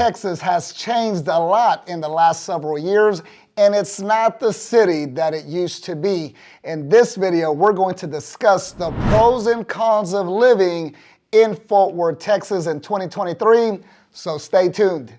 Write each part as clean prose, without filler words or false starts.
Texas has changed a lot in the last several years, and it's not the city that it used to be. In this video, we're going to discuss the pros and cons of living in Fort Worth, Texas in 2023, so stay tuned.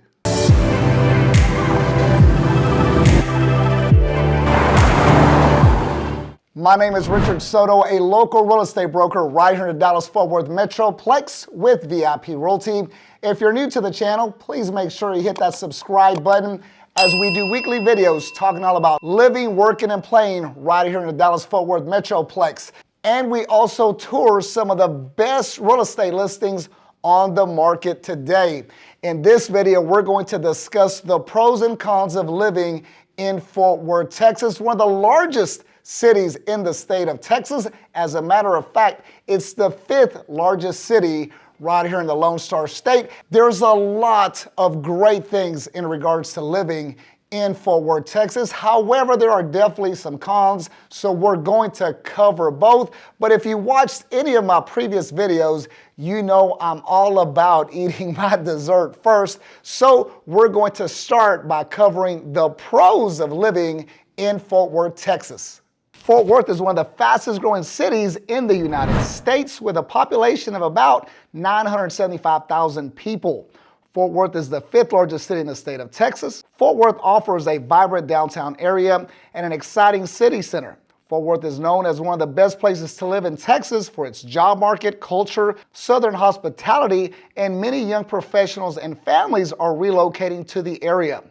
My name is Richard Soto, a local real estate broker right here in the Dallas-Fort Worth Metroplex with VIP Realty. If you're new to the channel, please make sure you hit that subscribe button as we do weekly videos talking all about living, working, and playing right here in the Dallas-Fort Worth Metroplex. And we also tour some of the best real estate listings on the market today. In this video, we're going to discuss the pros and cons of living in Fort Worth, Texas, one of the largest cities in the state of Texas. As a matter of fact, it's the 5th largest city right here in the Lone Star State. There's a lot of great things in regards to living in Fort Worth, Texas. However, there are definitely some cons, so we're going to cover both. But if you watched any of my previous videos, you know I'm all about eating my dessert first. So we're going to start by covering the pros of living in Fort Worth, Texas. Fort Worth is one of the fastest growing cities in the United States with a population of about 975,000 people. Fort Worth is the 5th largest city in the state of Texas. Fort Worth offers a vibrant downtown area and an exciting city center. Fort Worth is known as one of the best places to live in Texas for its job market, culture, southern hospitality, and many young professionals and families are relocating to the area.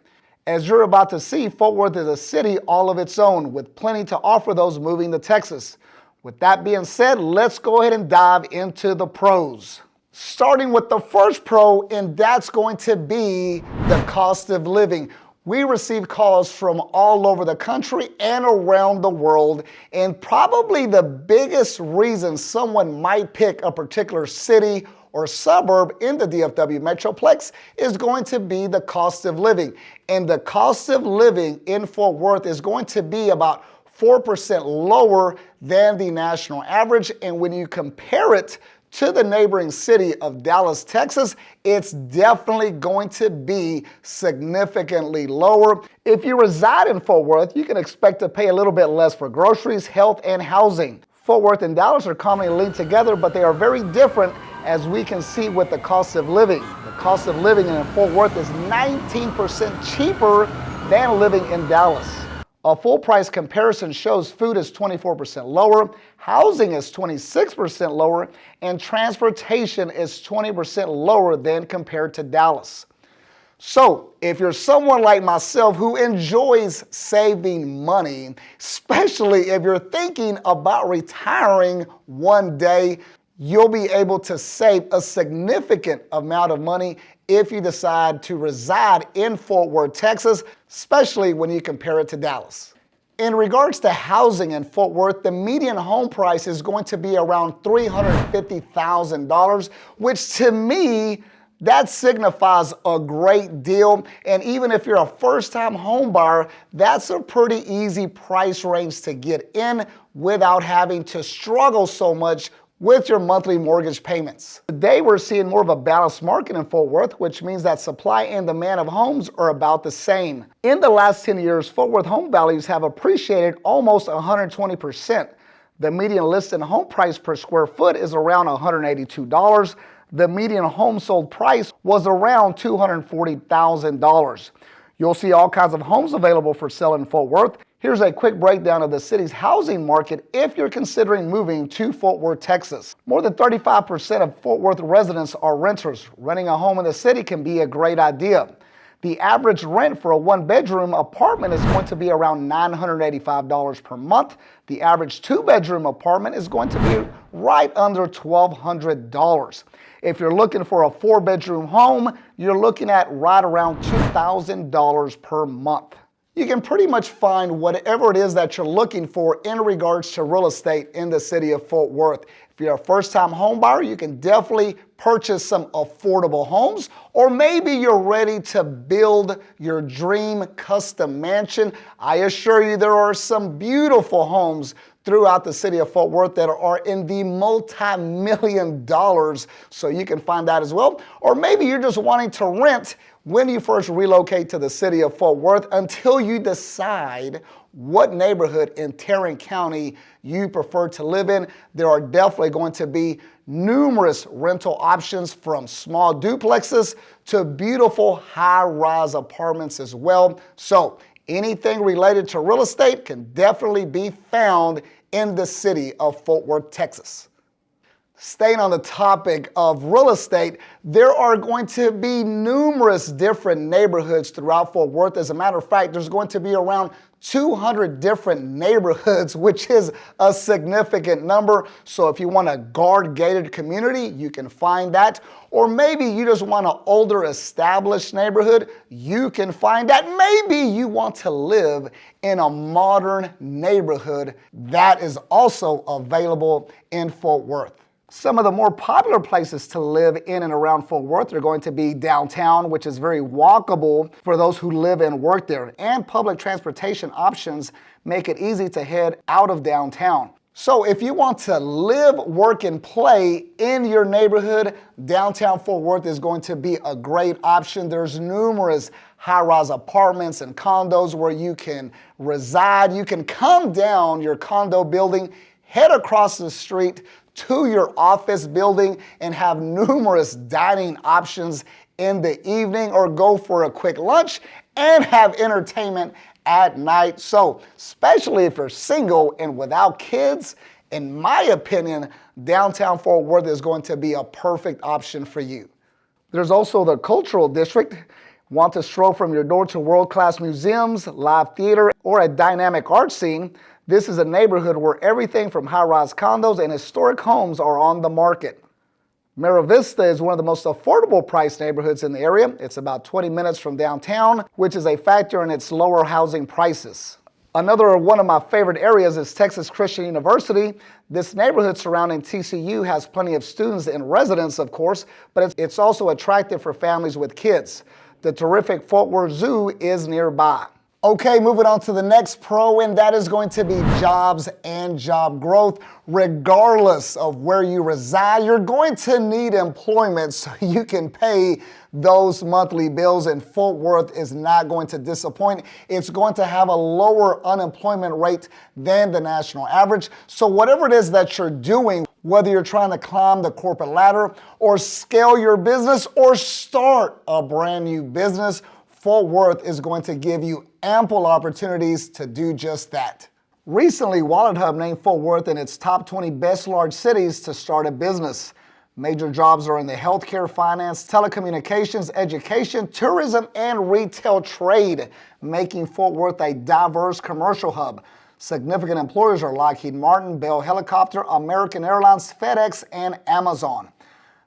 As you're about to see, Fort Worth is a city all of its own with plenty to offer those moving to Texas. With that being said, let's go ahead and dive into the pros. Starting with the first pro, and that's going to be the cost of living. We receive calls from all over the country and around the world, and probably the biggest reason someone might pick a particular city or suburb in the DFW Metroplex is going to be the cost of living. And the cost of living in Fort Worth is going to be about 4% lower than the national average. And when you compare it to the neighboring city of Dallas, Texas, it's definitely going to be significantly lower. If you reside in Fort Worth, you can expect to pay a little bit less for groceries, health, and housing. Fort Worth and Dallas are commonly linked together, but they are very different, as we can see with the cost of living. The cost of living in Fort Worth is 19% cheaper than living in Dallas. A full price comparison shows food is 24% lower, housing is 26% lower, and transportation is 20% lower than compared to Dallas. So if you're someone like myself who enjoys saving money, especially if you're thinking about retiring one day, you'll be able to save a significant amount of money if you decide to reside in Fort Worth, Texas, especially when you compare it to Dallas. In regards to housing in Fort Worth, the median home price is going to be around $350,000, which to me, that signifies a great deal. And even if you're a first-time home buyer, that's a pretty easy price range to get in without having to struggle so much with your monthly mortgage payments. Today, we're seeing more of a balanced market in Fort Worth, which means that supply and demand of homes are about the same. In the last 10 years, Fort Worth home values have appreciated almost 120%. The median listed home price per square foot is around $182. The median home sold price was around $240,000. You'll see all kinds of homes available for sale in Fort Worth. Here's a quick breakdown of the city's housing market if you're considering moving to Fort Worth, Texas. More than 35% of Fort Worth residents are renters. Renting a home in the city can be a great idea. The average rent for a one-bedroom apartment is going to be around $985 per month. The average two-bedroom apartment is going to be right under $1,200. If you're looking for a four-bedroom home, you're looking at right around $2,000 per month. You can pretty much find whatever it is that you're looking for in regards to real estate in the city of Fort Worth. If you're a first-time home buyer, you can definitely purchase some affordable homes, or maybe you're ready to build your dream custom mansion. I assure you there are some beautiful homes throughout the city of Fort Worth that are in the multi-million dollars, so you can find that as well. Or maybe you're just wanting to rent when you first relocate to the city of Fort Worth until you decide what neighborhood in Tarrant County you prefer to live in. There are definitely going to be numerous rental options, from small duplexes to beautiful high-rise apartments as well. So anything related to real estate can definitely be found in the city of Fort Worth, Texas. Staying on the topic of real estate, there are going to be numerous different neighborhoods throughout Fort Worth. As a matter of fact, there's going to be around 200 different neighborhoods, which is a significant number. So if you want a guard-gated community, you can find that. Or maybe you just want an older established neighborhood, you can find that. Maybe you want to live in a modern neighborhood, that is also available in Fort Worth. Some of the more popular places to live in and around Fort Worth are going to be downtown, which is very walkable for those who live and work there, and public transportation options make it easy to head out of downtown. So if you want to live, work, and play in your neighborhood, downtown Fort Worth is going to be a great option. There's numerous high-rise apartments and condos where you can reside. You can come down your condo building, head across the street to your office building, and have numerous dining options in the evening, or go for a quick lunch and have entertainment at night. So especially if you're single and without kids, in my opinion, downtown Fort Worth is going to be a perfect option for you. There's also the cultural district. Want to stroll from your door to world-class museums, live theater, or a dynamic art scene? This is a neighborhood where everything from high-rise condos and historic homes are on the market. Mira Vista is one of the most affordable priced neighborhoods in the area. It's about 20 minutes from downtown, which is a factor in its lower housing prices. Another one of my favorite areas is Texas Christian University. This neighborhood surrounding TCU has plenty of students and residents, of course, but it's also attractive for families with kids. The terrific Fort Worth Zoo is nearby. Okay, moving on to the next pro, and that is going to be jobs and job growth. Regardless of where you reside, you're going to need employment so you can pay those monthly bills, and Fort Worth is not going to disappoint. It's going to have a lower unemployment rate than the national average. So whatever it is that you're doing, whether you're trying to climb the corporate ladder or scale your business or start a brand new business, Fort Worth is going to give you ample opportunities to do just that. Recently, WalletHub named Fort Worth in its top 20 best large cities to start a business. Major jobs are in the healthcare, finance, telecommunications, education, tourism, and retail trade, making Fort Worth a diverse commercial hub. Significant employers are Lockheed Martin, Bell Helicopter, American Airlines, FedEx, and Amazon.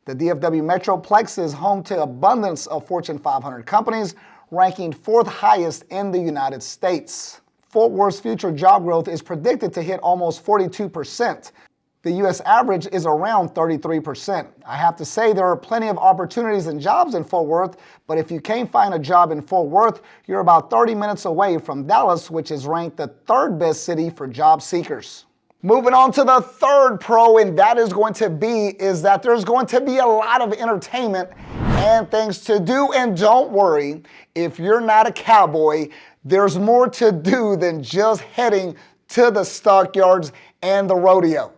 The DFW Metroplex is home to abundance of Fortune 500 companies, ranking 4th highest in the United States. Fort Worth's future job growth is predicted to hit almost 42%. The U.S. average is around 33%. I have to say there are plenty of opportunities and jobs in Fort Worth, but if you can't find a job in Fort Worth, you're about 30 minutes away from Dallas, which is ranked the 3rd best city for job seekers. Moving on to the third pro, and that is that there's going to be a lot of entertainment and things to do. And don't worry, if you're not a cowboy, there's more to do than just heading to the stockyards and the rodeo.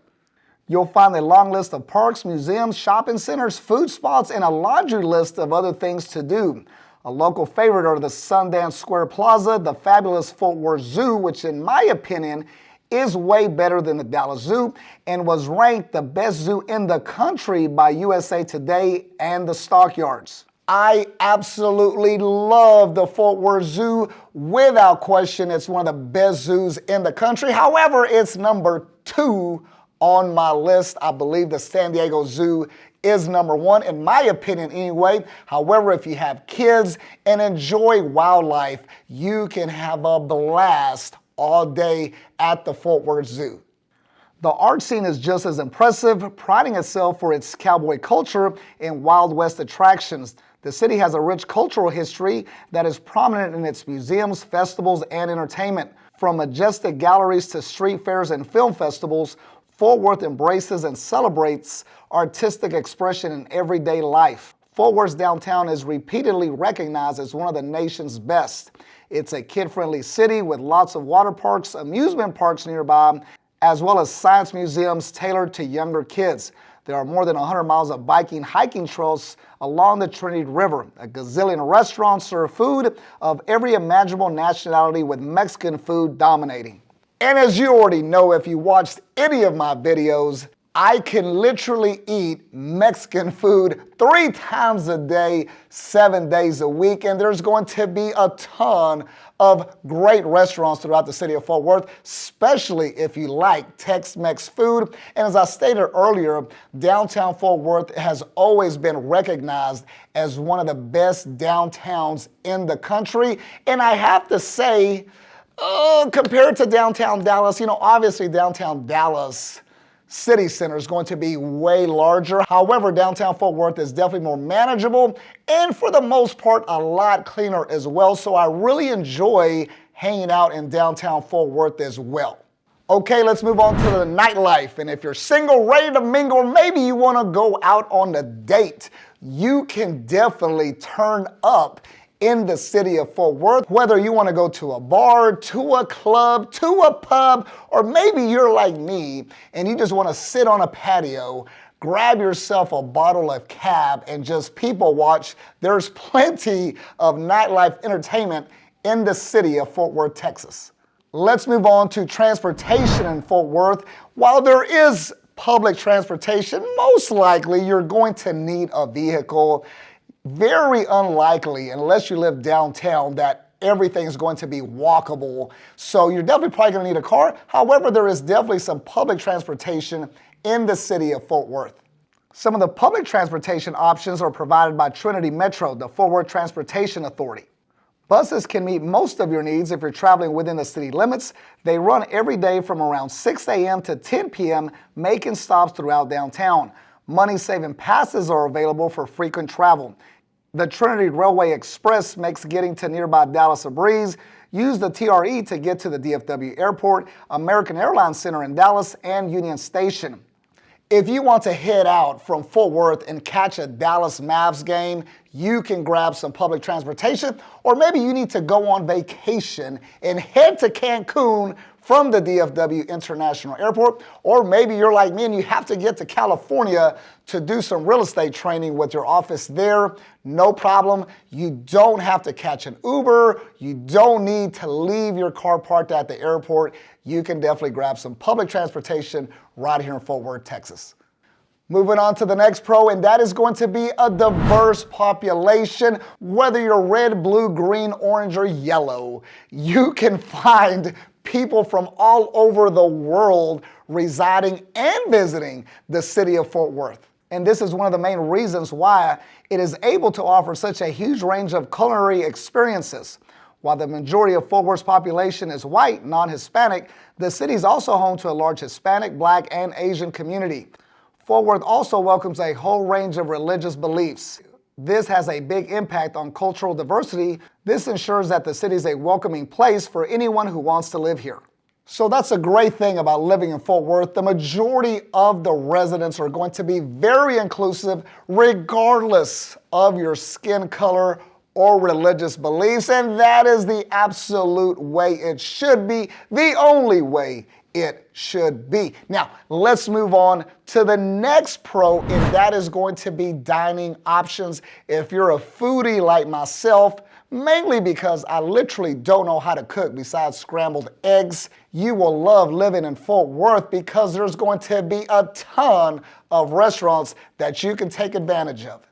You'll find a long list of parks, museums, shopping centers, food spots, and a laundry list of other things to do. A local favorite are the Sundance Square Plaza, the fabulous Fort Worth Zoo, which in my opinion is way better than the Dallas Zoo and was ranked the best zoo in the country by USA Today and the Stockyards. I absolutely love the Fort Worth Zoo. Without question, it's one of the best zoos in the country. However, it's number 2 on my list. I believe the San Diego Zoo is number 1, in my opinion anyway. However, if you have kids and enjoy wildlife, you can have a blast all day at the Fort Worth Zoo. The art scene is just as impressive, priding itself for its cowboy culture and Wild West attractions. The city has a rich cultural history that is prominent in its museums, festivals, and entertainment. From majestic galleries to street fairs and film festivals, Fort Worth embraces and celebrates artistic expression in everyday life. Fort Worth's downtown is repeatedly recognized as one of the nation's best. It's a kid-friendly city with lots of water parks, amusement parks nearby, as well as science museums tailored to younger kids. There are more than 100 miles of biking, hiking trails along the Trinity River. A gazillion restaurants serve food of every imaginable nationality, with Mexican food dominating. And as you already know, if you watched any of my videos, I can literally eat Mexican food 3 times a day, 7 days a week, and there's going to be a ton of great restaurants throughout the city of Fort Worth, especially if you like Tex-Mex food. And as I stated earlier, downtown Fort Worth has always been recognized as one of the best downtowns in the country. And I have to say, compared to downtown Dallas, obviously downtown Dallas city center is going to be way larger. However, downtown Fort Worth is definitely more manageable and for the most part a lot cleaner as well. So I really enjoy hanging out in downtown Fort Worth as well. Okay, let's move on to the nightlife. And if you're single, ready to mingle, maybe you want to go out on a date, you can definitely turn up in the city of Fort Worth. Whether you want to go to a bar, to a club, to a pub, or maybe you're like me and you just want to sit on a patio, grab yourself a bottle of Cab and just people watch, there's plenty of nightlife entertainment in the city of Fort Worth, Texas. Let's move on to transportation in Fort Worth. While there is public transportation, most likely you're going to need a vehicle. Very unlikely, unless you live downtown, that everything is going to be walkable. So you're definitely probably going to need a car. However, there is definitely some public transportation in the city of Fort Worth. Some of the public transportation options are provided by Trinity Metro, the Fort Worth Transportation Authority. Buses can meet most of your needs if you're traveling within the city limits. They run every day from around 6 a.m. to 10 p.m., making stops throughout downtown. Money-saving passes are available for frequent travel. The Trinity Railway Express makes getting to nearby Dallas a breeze. Use the TRE to get to the DFW Airport, American Airlines Center in Dallas, and Union Station. If you want to head out from Fort Worth and catch a Dallas Mavs game, you can grab some public transportation, or maybe you need to go on vacation and head to Cancun from the DFW International Airport, or maybe you're like me and you have to get to California to do some real estate training with your office there. No problem. You don't have to catch an Uber. You don't need to leave your car parked at the airport. You can definitely grab some public transportation right here in Fort Worth, Texas. Moving on to the next pro, and that is going to be a diverse population. Whether you're red, blue, green, orange, or yellow, you can find people from all over the world residing and visiting the city of Fort Worth. And this is one of the main reasons why it is able to offer such a huge range of culinary experiences. While the majority of Fort Worth's population is white, non-Hispanic, the city is also home to a large Hispanic, Black, and Asian community. Fort Worth also welcomes a whole range of religious beliefs. This has a big impact on cultural diversity. This ensures that the city is a welcoming place for anyone who wants to live here. So that's a great thing about living in Fort Worth. The majority of the residents are going to be very inclusive, regardless of your skin color or religious beliefs, and that is the absolute way it should be, the only way it should be. Now, let's move on to the next pro, and that is going to be dining options. If you're a foodie like myself, mainly because I literally don't know how to cook besides scrambled eggs, you will love living in Fort Worth because there's going to be a ton of restaurants that you can take advantage of.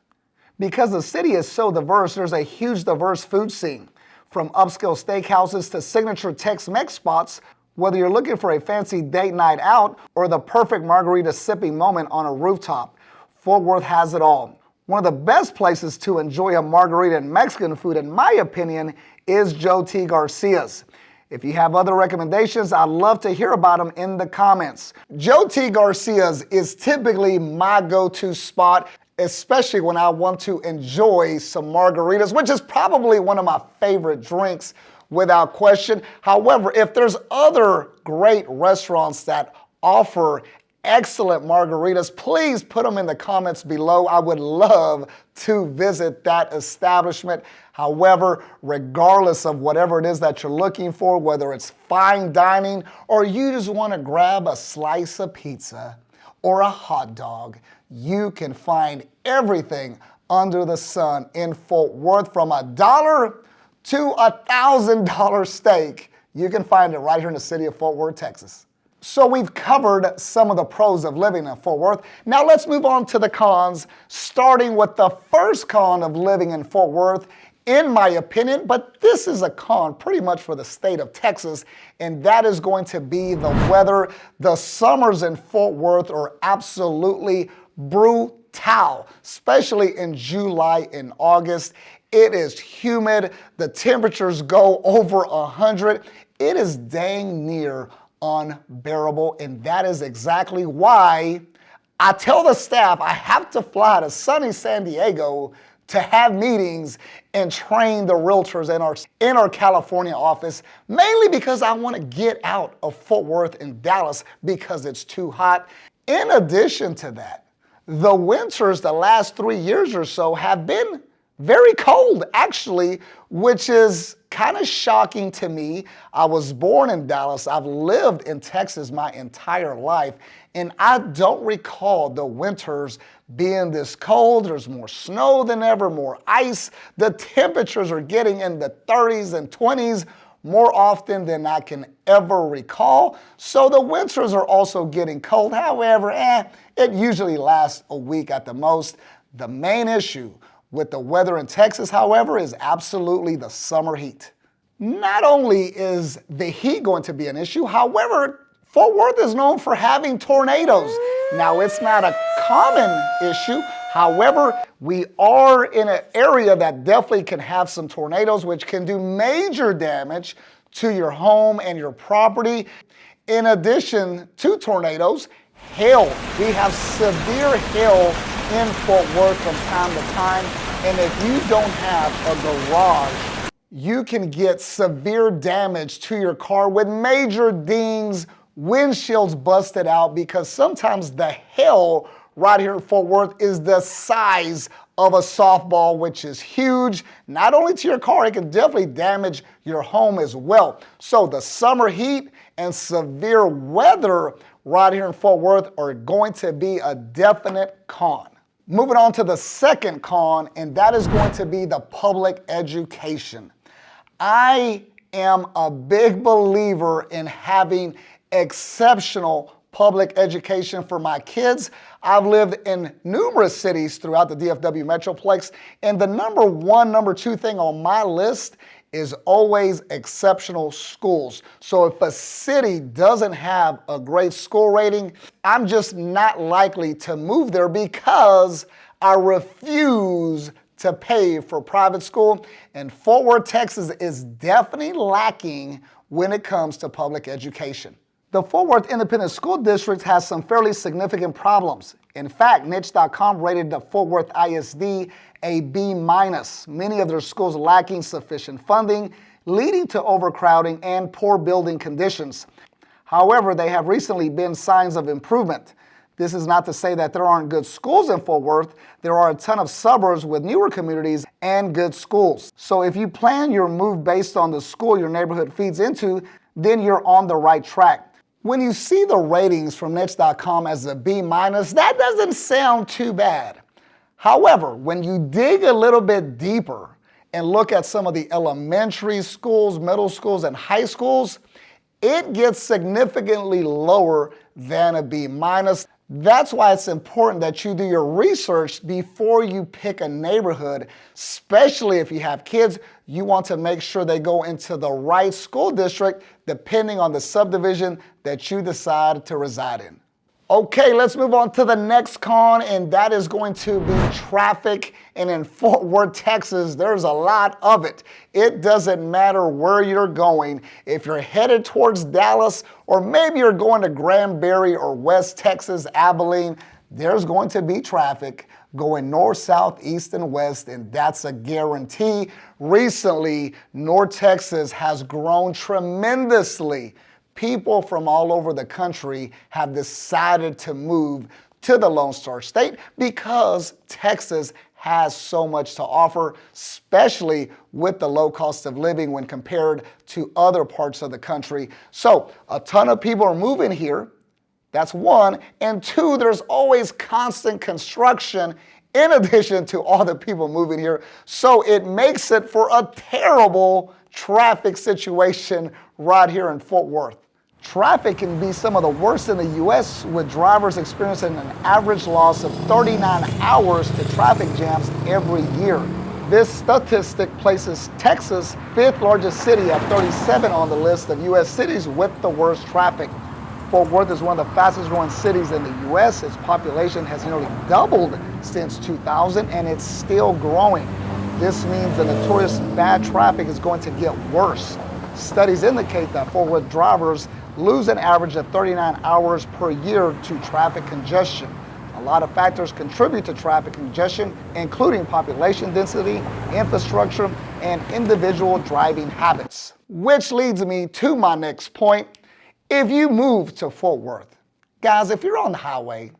Because the city is so diverse, there's a huge diverse food scene. From upscale steakhouses to signature Tex-Mex spots, whether you're looking for a fancy date night out or the perfect margarita sipping moment on a rooftop, Fort Worth has it all. One of the best places to enjoy a margarita and Mexican food, in my opinion, is Joe T. Garcia's. If you have other recommendations, I'd love to hear about them in the comments. Joe T. Garcia's is typically my go-to spot, especially when I want to enjoy some margaritas, which is probably one of my favorite drinks without question. However, if there's other great restaurants that offer excellent margaritas, please put them in the comments below. I would love to visit that establishment. However, regardless of whatever it is that you're looking for, whether it's fine dining or you just want to grab a slice of pizza or a hot dog, you can find everything under the sun in Fort Worth, from $1 to $1,000 steak. You can find it right here in the city of Fort Worth, Texas. So we've covered some of the pros of living in Fort Worth. Now let's move on to the cons, starting with the first con of living in Fort Worth, in my opinion, but this is a con pretty much for the state of Texas, and that is going to be the weather. The summers in Fort Worth are absolutely brutal, especially in July and August. It is humid. The temperatures go over 100. It is dang near unbearable, and that is exactly why I tell the staff I have to fly to sunny San Diego to have meetings and train the realtors in our California office, mainly because I want to get out of Fort Worth and Dallas because it's too hot. In addition to that, the winters the last 3 years or so have been very cold, actually, which is kind of shocking to me. I was born in Dallas. I've lived in Texas my entire life, and I don't recall the winters being this cold. There's more snow than ever, more ice. The temperatures are getting in the 30s and 20s more often than I can ever recall. So the winters are also getting cold. However, it usually lasts a week at the most. The main issue with the weather in Texas, however, is absolutely the summer heat. Not only is the heat going to be an issue, however, Fort Worth is known for having tornadoes. Now, it's not a common issue. However, we are in an area that definitely can have some tornadoes, which can do major damage to your home and your property. In addition to tornadoes, hail. We have severe hail in Fort Worth from time to time, and if you don't have a garage, you can get severe damage to your car with major dings, windshields busted out, because sometimes the hail right here in Fort Worth is the size of a softball, which is huge. Not only to your car, it can definitely damage your home as well. So the summer heat and severe weather right here in Fort Worth are going to be a definite con. Moving on to the second con, and that is going to be the public education. I am a big believer in having exceptional public education for my kids. I've lived in numerous cities throughout the DFW Metroplex, and the number one, number two thing on my list is always exceptional schools. So if a city doesn't have a great school rating, I'm just not likely to move there because I refuse to pay for private school. And Fort Worth, Texas is definitely lacking when it comes to public education. The Fort Worth Independent School District has some fairly significant problems. In fact, niche.com rated the Fort Worth ISD a B-. Many of their schools lacking sufficient funding, leading to overcrowding and poor building conditions. However, there have recently been signs of improvement. This is not to say that there aren't good schools in Fort Worth. There are a ton of suburbs with newer communities and good schools. So if you plan your move based on the school your neighborhood feeds into, then you're on the right track. When you see the ratings from niche.com as a B-, that doesn't sound too bad. However, when you dig a little bit deeper and look at some of the elementary schools, middle schools, and high schools, it gets significantly lower than a B-. That's why it's important that you do your research before you pick a neighborhood, especially if you have kids. You want to make sure they go into the right school district depending on the subdivision that you decide to reside in. Okay, let's move on to the next con, and that is going to be traffic. And in Fort Worth, Texas, there's a lot of it. It doesn't matter where you're going. If you're headed towards Dallas, or maybe you're going to Granbury or West Texas, Abilene, there's going to be traffic. going north, south, east, and west, and that's a guarantee. Recently, North Texas has grown tremendously. People from all over the country have decided to move to the Lone Star State because Texas has so much to offer, especially with the low cost of living when compared to other parts of the country. So a ton of people are moving here. That's one. And two, there's always constant construction in addition to all the people moving here. So it makes it for a terrible traffic situation right here in Fort Worth. Traffic can be some of the worst in the U.S., with drivers experiencing an average loss of 39 hours to traffic jams every year. This statistic places Texas fifth largest city at 37 on the list of U.S. cities with the worst traffic. Fort Worth is one of the fastest growing cities in the U.S. Its population has nearly doubled since 2000, and it's still growing. This means the notorious bad traffic is going to get worse. Studies indicate that Fort Worth drivers lose an average of 39 hours per year to traffic congestion. A lot of factors contribute to traffic congestion, including population density, infrastructure, and individual driving habits. Which leads me to my next point. If you move to Fort Worth, guys, if you're on the highway,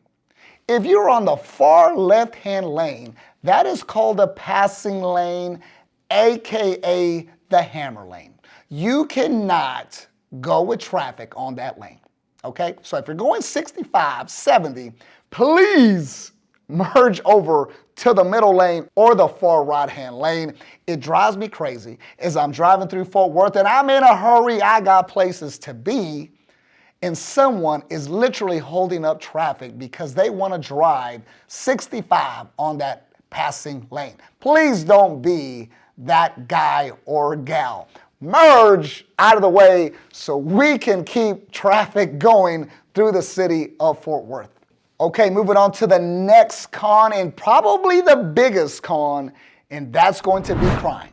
if you're on the far left-hand lane, that is called a passing lane, aka the hammer lane. You cannot go with traffic on that lane, okay? So if you're going 65, 70, please merge over to the middle lane or the far right-hand lane. It drives me crazy as I'm driving through Fort Worth and I'm in a hurry, I got places to be, and someone is literally holding up traffic because they want to drive 65 on that passing lane. Please don't be that guy or gal. Merge out of the way so we can keep traffic going through the city of Fort Worth. Okay, moving on to the next con, and probably the biggest con, and that's going to be crime.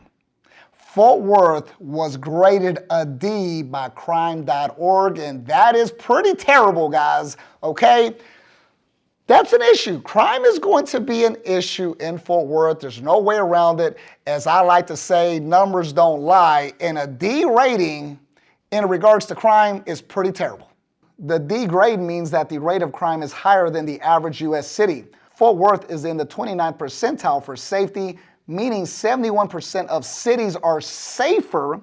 Fort Worth was graded a D by crime.org, and that is pretty terrible, guys, okay? That's an issue. Crime is going to be an issue in Fort Worth. There's no way around it. As I like to say, numbers don't lie, and a D rating in regards to crime is pretty terrible. The D grade means that the rate of crime is higher than the average U.S. city. Fort Worth is in the 29th percentile for safety, meaning 71% of cities are safer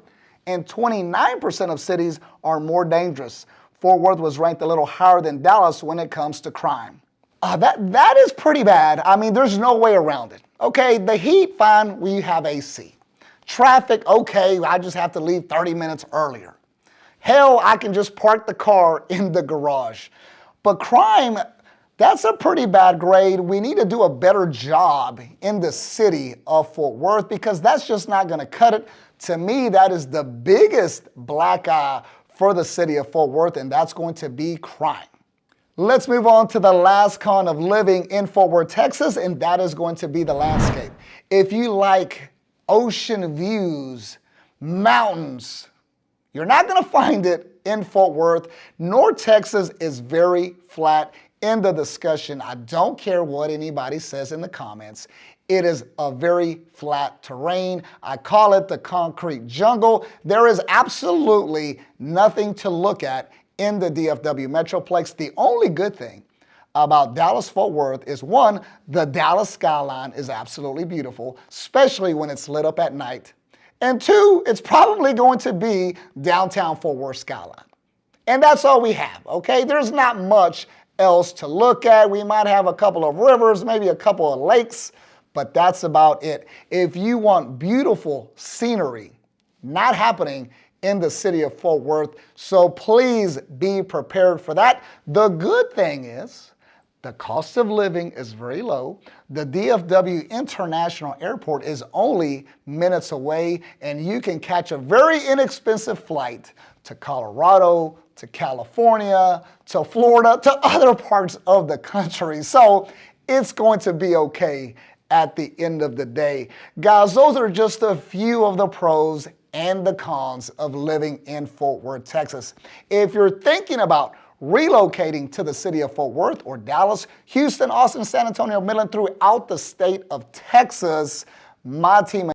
and 29% of cities are more dangerous. Fort Worth was ranked a little higher than Dallas when it comes to crime. That is pretty bad. I mean, there's no way around it. Okay, the heat, fine, we have AC. Traffic, okay, I just have to leave 30 minutes earlier. Hell, I can just park the car in the garage. But crime, that's a pretty bad grade. We need to do a better job in the city of Fort Worth because that's just not going to cut it. To me, that is the biggest black eye for the city of Fort Worth, and that's going to be crime. Let's move on to the last con of living in Fort Worth, Texas, and that is going to be the landscape. If you like ocean views, mountains, you're not going to find it in Fort Worth. North Texas is very flat. End of discussion. I don't care what anybody says in the comments. It is a very flat terrain. I call it the concrete jungle. There is absolutely nothing to look at in the DFW Metroplex. The only good thing about Dallas-Fort Worth is, one, the Dallas skyline is absolutely beautiful, especially when it's lit up at night. And two, it's probably going to be downtown Fort Worth skyline. And that's all we have, okay? There's not much else to look at. We might have a couple of rivers, maybe a couple of lakes, but that's about it. If you want beautiful scenery, not happening in the city of Fort Worth, so please be prepared for that. The good thing is the cost of living is very low. The DFW International Airport is only minutes away, and you can catch a very inexpensive flight to Colorado, to California, to Florida, to other parts of the country. So it's going to be okay at the end of the day. Guys, those are just a few of the pros and the cons of living in Fort Worth, Texas. If you're thinking about relocating to the city of Fort Worth or Dallas, Houston, Austin, San Antonio, Midland, throughout the state of Texas. My team